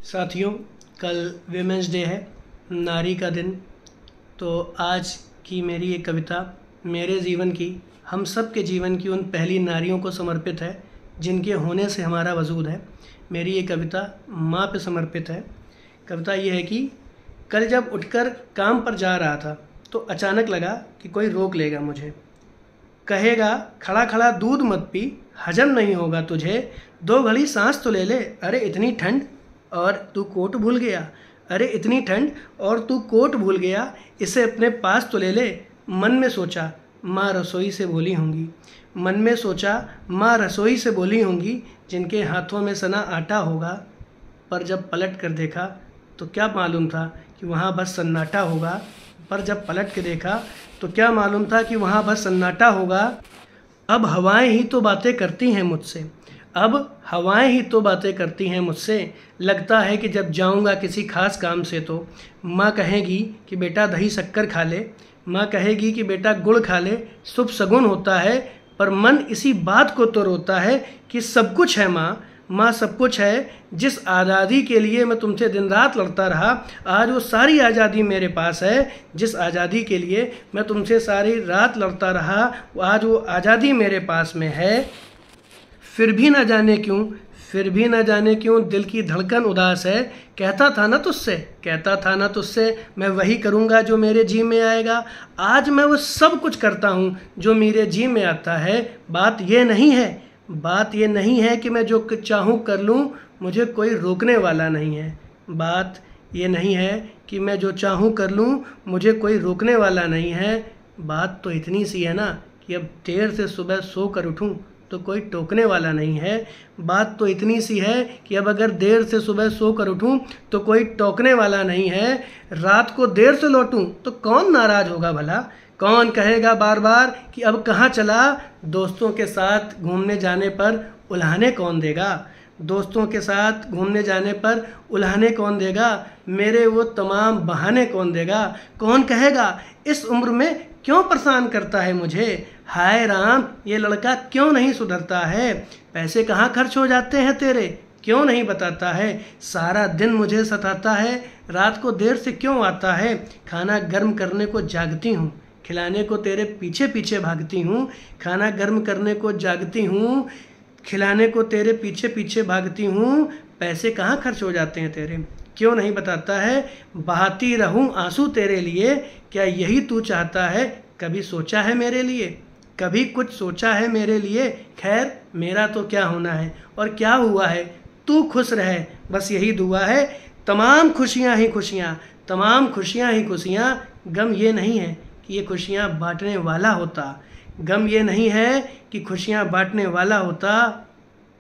साथियों, कल women's day है, नारी का दिन। तो आज की मेरी ये कविता मेरे जीवन की, हम सब के जीवन की उन पहली नारियों को समर्पित है जिनके होने से हमारा वजूद है। मेरी ये कविता माँ पे समर्पित है। कविता ये है कि कल जब उठकर काम पर जा रहा था तो अचानक लगा कि कोई रोक लेगा मुझे, कहेगा खड़ा खड़ा दूध मत पी, हजम नहीं होगा तुझे, 2 घड़ी सांस तो ले ले, अरे इतनी ठंड और तू कोट भूल गया, अरे इतनी ठंड और तू कोट भूल गया, इसे अपने पास तो ले ले। मन में सोचा माँ रसोई से बोली होंगी, मन में सोचा माँ रसोई से बोली होंगी, जिनके हाथों में सना आटा होगा। पर जब पलट कर देखा तो क्या मालूम था कि वहाँ बस सन्नाटा होगा। पर जब पलट के देखा तो क्या मालूम था कि वहाँ बस सन्नाटा होगा। अब हवाएं ही तो बातें करती हैं मुझसे, अब हवाएं ही तो बातें करती हैं मुझसे। लगता है कि जब जाऊंगा किसी खास काम से तो माँ कहेगी कि बेटा दही शक्कर खा ले, माँ कहेगी कि बेटा गुड़ खा ले, शुभ शगुन होता है। पर मन इसी बात को तो रोता है कि सब कुछ है माँ, माँ सब कुछ है। जिस आज़ादी के लिए मैं तुमसे दिन रात लड़ता रहा, आज वो सारी आज़ादी मेरे पास है। जिस आज़ादी के लिए मैं तुमसे सारी रात लड़ता रहा, आज वो आज़ादी मेरे पास में है। फिर भी न जाने क्यों, फिर भी न जाने क्यों दिल की धड़कन उदास है। कहता था ना तुझसे, कहता था ना तुझसे, मैं वही करूँगा जो मेरे जी में आएगा। आज मैं वो सब कुछ करता हूँ जो मेरे जी में आता है। बात ये नहीं है, बात ये नहीं है कि मैं जो चाहूँ कर लूँ, मुझे कोई रोकने वाला नहीं है। बात ये नहीं है कि मैं जो चाहूँ कर लूँ, मुझे कोई रोकने वाला नहीं है। बात तो इतनी सी है ना कि अब देर से सुबह सो कर उठूँ तो कोई टोकने वाला नहीं है। बात तो इतनी सी है कि अब अगर देर से सुबह सो कर उठूँ तो कोई टोकने वाला नहीं है। रात को देर से लौटूँ तो कौन नाराज़ होगा भला, कौन कहेगा बार बार कि अब कहाँ चला। दोस्तों के साथ घूमने जाने पर उल्हाने कौन देगा, दोस्तों के साथ घूमने जाने पर उल्हाने कौन देगा। मेरे वो तमाम बहाने कौन देगा। कौन कहेगा इस उम्र में क्यों परेशान करता है मुझे। हाय राम, ये लड़का क्यों नहीं सुधरता है। पैसे कहाँ खर्च हो जाते हैं तेरे, क्यों नहीं बताता है। सारा दिन मुझे सताता है, रात को देर से क्यों आता है। खाना गर्म करने को जागती हूँ, खिलाने को तेरे पीछे पीछे भागती हूँ। खाना गर्म करने को जागती हूँ, खिलाने को तेरे पीछे पीछे भागती हूँ। पैसे कहाँ खर्च हो जाते हैं तेरे, क्यों नहीं बताता है। बहाती रहूं आंसू तेरे लिए, क्या यही तू चाहता है। कभी सोचा है मेरे लिए, कभी कुछ सोचा है मेरे लिए। खैर मेरा तो क्या होना है और क्या हुआ है, तू खुश रहे बस यही दुआ है। तमाम खुशियाँ ही खुशियाँ, तमाम खुशियाँ ही खुशियाँ। गम ये नहीं है कि ये खुशियाँ बांटने वाला होता, गम ये नहीं है कि खुशियाँ बांटने वाला होता।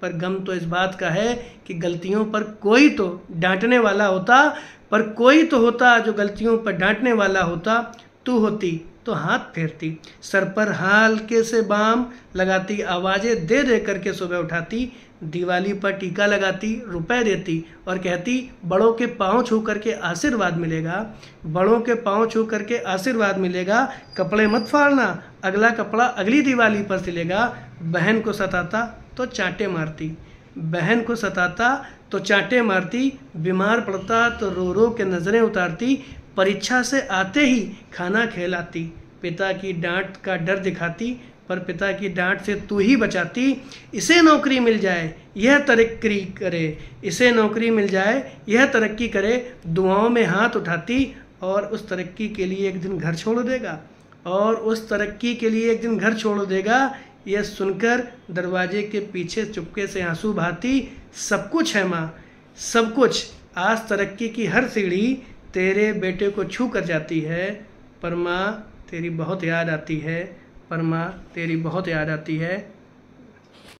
पर गम तो इस बात का है कि गलतियों पर कोई तो डांटने वाला होता, पर कोई तो होता जो गलतियों पर डांटने वाला होता। तू होती तो हाथ फेरती, सर पर हल्के से बाम लगाती, आवाज़ें दे दे करके सुबह उठाती। दिवाली पर टीका लगाती, रुपए देती और कहती बड़ों के पाँव छू करके आशीर्वाद मिलेगा, बड़ों के पाँव छू करके आशीर्वाद मिलेगा। कपड़े मत फाड़ना, अगला कपड़ा अगली दिवाली पर सिलेगा। बहन को सताता तो चांटे मारती, बहन को सताता तो चांटे मारती। बीमार पड़ता तो रो रो के नज़रें उतारती। परीक्षा से आते ही खाना खिलाती, पिता की डांट का डर दिखाती, पर पिता की डांट से तू ही बचाती। इसे नौकरी मिल जाए यह तरक्की करे, इसे नौकरी मिल जाए यह तरक्की करे। दुआओं में हाथ उठाती और उस तरक्की के लिए एक दिन घर छोड़ देगा, और उस तरक्की के लिए एक दिन घर छोड़ देगा। यह सुनकर दरवाजे के पीछे चुपके से आंसू बहाती। सब कुछ है माँ, सब कुछ। आज तरक्की की हर सीढ़ी तेरे बेटे को छू कर जाती है, पर माँ तेरी बहुत याद आती है, पर माँ तेरी बहुत याद आती है।